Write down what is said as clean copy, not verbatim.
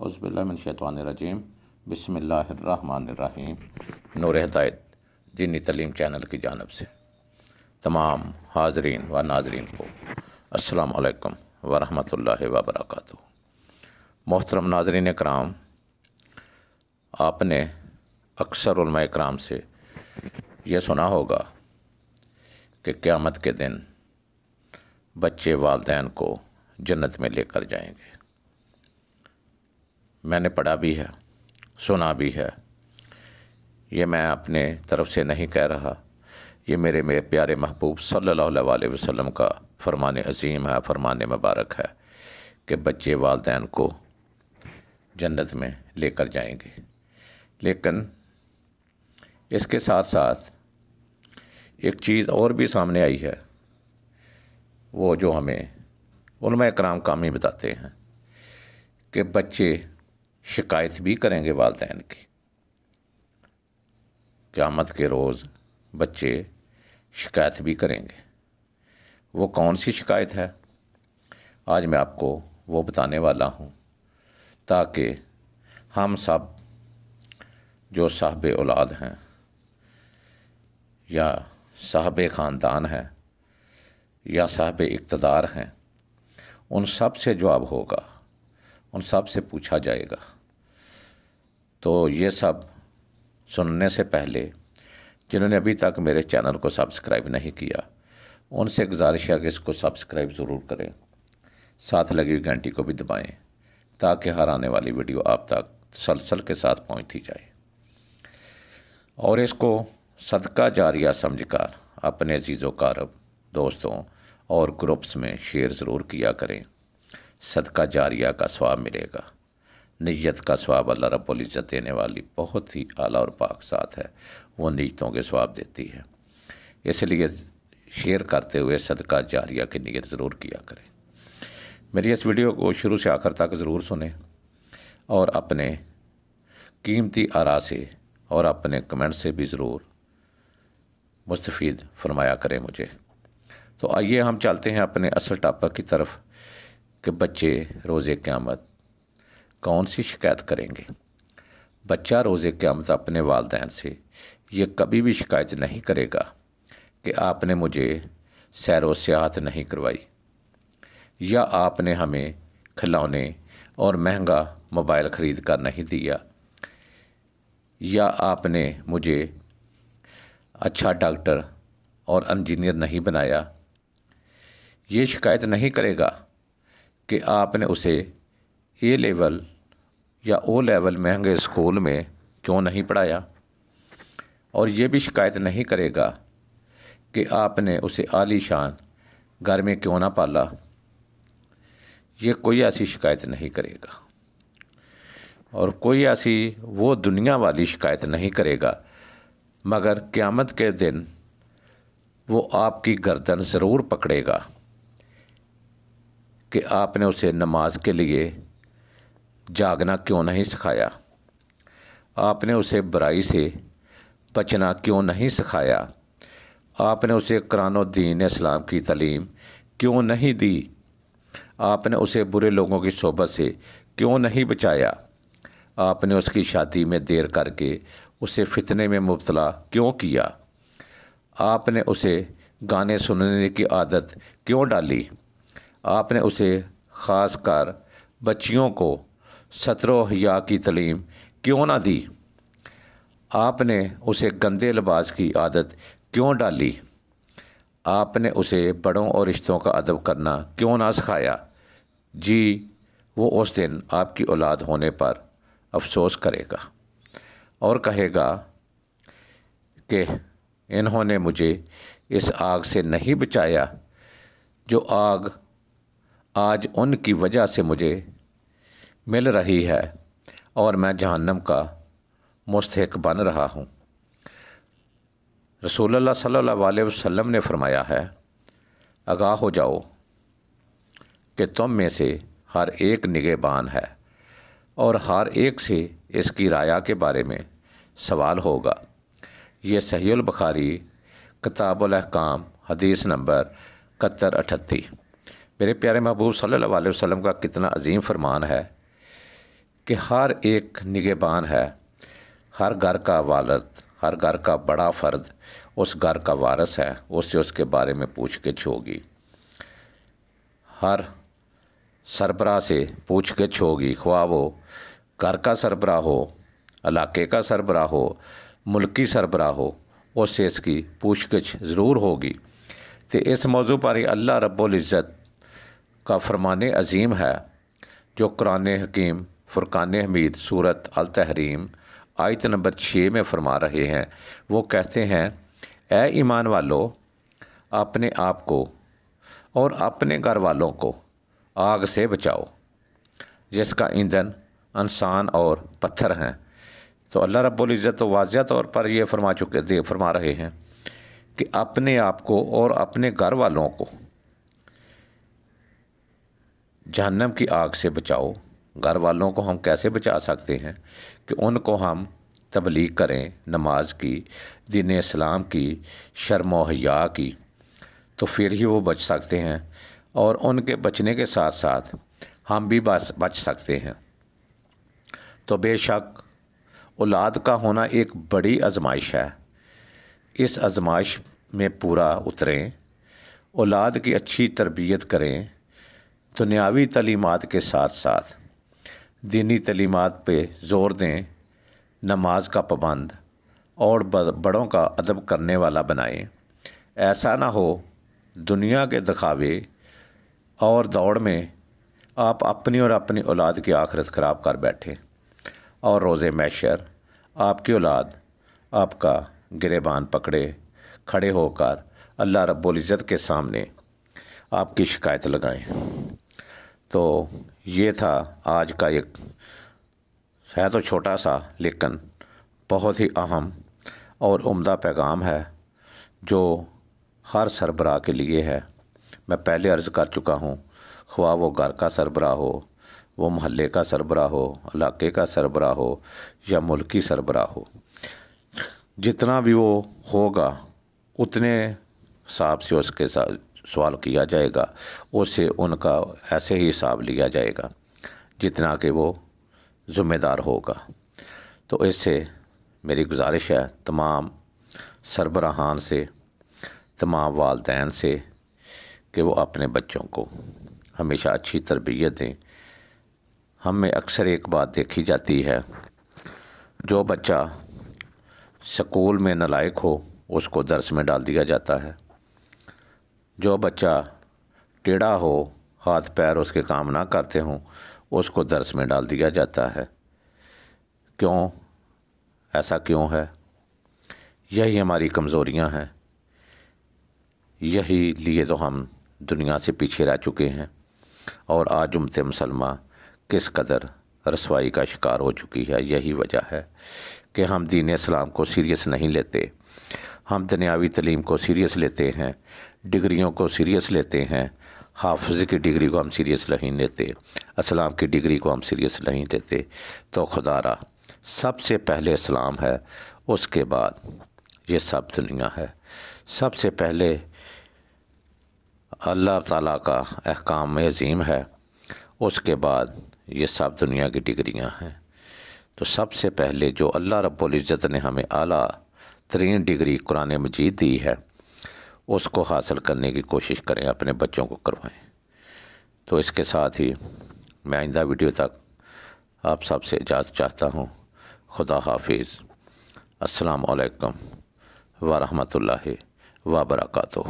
اعوذ من الشیطان الرجیم بسم اللہ الرحمن الرحیم۔ نور ہدایت دینی تعلیم چینل کی جانب سے تمام حاضرین و ناظرین کو السلام علیکم ورحمۃ اللہ وبرکاتہ۔ محترم ناظرین کرام، آپ نے اکثر علماء کرام سے یہ سنا ہوگا کہ قیامت کے دن بچے والدین کو جنت میں لے کر جائیں گے۔ میں نے پڑھا بھی ہے، سنا بھی ہے۔ یہ میں اپنے طرف سے نہیں کہہ رہا، یہ میرے پیارے محبوب صلی اللہ علیہ وسلم کا فرمان عظیم ہے، فرمان مبارک ہے کہ بچے والدین کو جنت میں لے کر جائیں گے۔ لیکن اس کے ساتھ ساتھ ایک چیز اور بھی سامنے آئی ہے، وہ جو ہمیں علماء کرام کامی بتاتے ہیں کہ بچے شکایت بھی کریں گے والدین کی۔ قیامت کے روز بچے شکایت بھی کریں گے۔ وہ کون سی شکایت ہے؟ آج میں آپ کو وہ بتانے والا ہوں، تاکہ ہم سب جو صاحب اولاد ہیں یا صاحب خاندان ہیں یا صاحب اقتدار ہیں، ان سب سے جواب ہوگا، ان سب سے پوچھا جائے گا۔ تو یہ سب سننے سے پہلے جنہوں نے ابھی تک میرے چینل کو سبسکرائب نہیں کیا، ان سے گزارش ہے کہ اس کو سبسکرائب ضرور کریں، ساتھ لگی ہوئی گھنٹی کو بھی دبائیں تاکہ ہر آنے والی ویڈیو آپ تک تسلسل کے ساتھ پہنچتی جائے، اور اس کو صدقہ جاریہ سمجھ کر اپنے عزیز و اقارب، دوستوں اور گروپس میں شیئر ضرور کیا کریں۔ صدقہ جاریہ کا ثواب ملے گا، نیت کا ثواب اللہ رب العزت دینے والی بہت ہی اعلیٰ اور پاک ذات ہے، وہ نیتوں کے ثواب دیتی ہے۔ اس لیے شیئر کرتے ہوئے صدقہ جاریہ کی نیت ضرور کیا کریں۔ میری اس ویڈیو کو شروع سے آخر تک ضرور سنیں اور اپنے قیمتی آراء سے اور اپنے کمنٹ سے بھی ضرور مستفید فرمایا کریں مجھے۔ تو آئیے ہم چلتے ہیں اپنے اصل ٹاپک کی طرف کہ بچے روز قیامت کون سی شکایت کریں گے۔ بچہ روز قیامت اپنے والدین سے یہ کبھی بھی شکایت نہیں کرے گا کہ آپ نے مجھے سیر و سیاحت نہیں کروائی، یا آپ نے ہمیں کھلونے اور مہنگا موبائل خرید کر نہیں دیا، یا آپ نے مجھے اچھا ڈاکٹر اور انجینئر نہیں بنایا۔ یہ شکایت نہیں کرے گا کہ آپ نے اسے اے لیول یا او لیول مہنگے اسکول میں کیوں نہیں پڑھایا، اور یہ بھی شکایت نہیں کرے گا کہ آپ نے اسے عالی شان گھر میں کیوں نہ پالا۔ یہ کوئی ایسی شکایت نہیں کرے گا، اور کوئی ایسی وہ دنیا والی شکایت نہیں کرے گا، مگر قیامت کے دن وہ آپ کی گردن ضرور پکڑے گا کہ آپ نے اسے نماز کے لیے جاگنا کیوں نہیں سکھایا، آپ نے اسے برائی سے بچنا کیوں نہیں سکھایا، آپ نے اسے قرآن و دین اسلام کی تعلیم کیوں نہیں دی، آپ نے اسے برے لوگوں کی صحبت سے کیوں نہیں بچایا، آپ نے اس کی شادی میں دیر کر کے اسے فتنے میں مبتلا کیوں کیا، آپ نے اسے گانے سننے کی عادت کیوں ڈالی، آپ نے اسے خاص کر بچیوں کو ستر و حیا کی تعلیم کیوں نہ دی، آپ نے اسے گندے لباس کی عادت کیوں ڈالی، آپ نے اسے بڑوں اور رشتوں کا ادب کرنا کیوں نہ سکھایا۔ جی وہ اس دن آپ کی اولاد ہونے پر افسوس کرے گا اور کہے گا کہ انہوں نے مجھے اس آگ سے نہیں بچایا جو آگ آج ان کی وجہ سے مجھے مل رہی ہے، اور میں جہنم کا مستحق بن رہا ہوں۔ رسول اللہ صلی اللہ علیہ وسلم نے فرمایا ہے، آگاہ ہو جاؤ کہ تم میں سے ہر ایک نگہبان ہے، اور ہر ایک سے اس کی رعایا کے بارے میں سوال ہوگا۔ یہ صحیح البخاری کتاب الاحکام حدیث نمبر 7138۔ میرے پیارے محبوب صلی اللہ علیہ وسلم کا کتنا عظیم فرمان ہے کہ ہر ایک نگہبان ہے، ہر گھر کا والد، ہر گھر کا بڑا فرد اس گھر کا وارث ہے، اس سے اس کے بارے میں پوچھ گچھ ہوگی۔ ہر سربراہ سے پوچھ گچھ ہوگی، خواہ وہ گھر کا سربراہ ہو، علاقے کا سربراہ ہو، ملکی سربراہ ہو، اس سے اس کی پوچھ گچھ ضرور ہوگی۔ تو اس موضوع پر ہی اللہ رب العزت کا فرمان عظیم ہے جو قرآن حکیم فرقان حمید سورۃ التحریم آیت نمبر 6 میں فرما رہے ہیں۔ وہ کہتے ہیں، اے ایمان والو، اپنے آپ کو اور اپنے گھر والوں کو آگ سے بچاؤ جس کا ایندھن انسان اور پتھر ہیں۔ تو اللہ رب العزت تو واضح طور پر یہ فرما رہے ہیں کہ اپنے آپ کو اور اپنے گھر والوں کو جہنم کی آگ سے بچاؤ۔ گھر والوں کو ہم کیسے بچا سکتے ہیں؟ کہ ان کو ہم تبلیغ کریں نماز کی، دین اسلام کی، شرم و حیا کی، تو پھر ہی وہ بچ سکتے ہیں، اور ان کے بچنے کے ساتھ ساتھ ہم بھی بچ سکتے ہیں۔ تو بے شک اولاد کا ہونا ایک بڑی آزمائش ہے۔ اس آزمائش میں پورا اتریں، اولاد کی اچھی تربیت کریں، دنیاوی تعلیمات کے ساتھ ساتھ دینی تعلیمات پہ زور دیں، نماز کا پابند اور بڑوں کا ادب کرنے والا بنائیں۔ ایسا نہ ہو دنیا کے دکھاوے اور دوڑ میں آپ اپنی اور اپنی اولاد کی آخرت خراب کر بیٹھیں، اور روز محشر آپ کی اولاد آپ کا گریبان پکڑے کھڑے ہو کر اللہ رب العزت کے سامنے آپ کی شکایت لگائیں۔ تو یہ تھا آج کا ایک ہے تو چھوٹا سا لیکن بہت ہی اہم اور عمدہ پیغام ہے جو ہر سربراہ کے لیے ہے۔ میں پہلے عرض کر چکا ہوں، خواہ وہ گھر کا سربراہ ہو، وہ محلے کا سربراہ ہو، علاقے کا سربراہ ہو یا ملکی سربراہ ہو، جتنا بھی وہ ہوگا اتنے حساب سے اس کے ساتھ سوال کیا جائے گا، اس سے ان کا ایسے ہی حساب لیا جائے گا جتنا کہ وہ ذمہ دار ہوگا۔ تو اس سے میری گزارش ہے تمام سربراہان سے، تمام والدین سے، کہ وہ اپنے بچوں کو ہمیشہ اچھی تربیت دیں۔ ہم میں اکثر ایک بات دیکھی جاتی ہے، جو بچہ سکول میں نالائق ہو اس کو درس میں ڈال دیا جاتا ہے، جو بچہ ٹیڑھا ہو، ہاتھ پیر اس کے کام نہ کرتے ہوں، اس کو درس میں ڈال دیا جاتا ہے۔ کیوں؟ ایسا کیوں ہے؟ یہی ہماری کمزوریاں ہیں، یہی لیے تو ہم دنیا سے پیچھے رہ چکے ہیں، اور آج امت مسلمہ کس قدر رسوائی کا شکار ہو چکی ہے۔ یہی وجہ ہے کہ ہم دین اسلام کو سیریس نہیں لیتے، ہم دنیاوی تعلیم کو سیریس لیتے ہیں، ڈگریوں کو سیریس لیتے ہیں، حافظ کی ڈگری کو ہم سیریس نہیں لیتے، اسلام کی ڈگری کو ہم سیریس نہیں لیتے۔ تو خدا را سب سے پہلے اسلام ہے، اس کے بعد یہ سب دنیا ہے۔ سب سے پہلے اللہ تعالیٰ کا احکام عظیم ہے، اس کے بعد یہ سب دنیا کی ڈگریاں ہیں۔ تو سب سے پہلے جو اللہ رب العزت نے ہمیں اعلیٰ ترین ڈگری قرآن مجید دی ہے، اس کو حاصل کرنے کی کوشش کریں، اپنے بچوں کو کروائیں۔ تو اس کے ساتھ ہی میں آئندہ ویڈیو تک آپ سب سے اجازت چاہتا ہوں۔ خدا حافظ۔ السلام علیکم ورحمۃ اللہ وبرکاتہ۔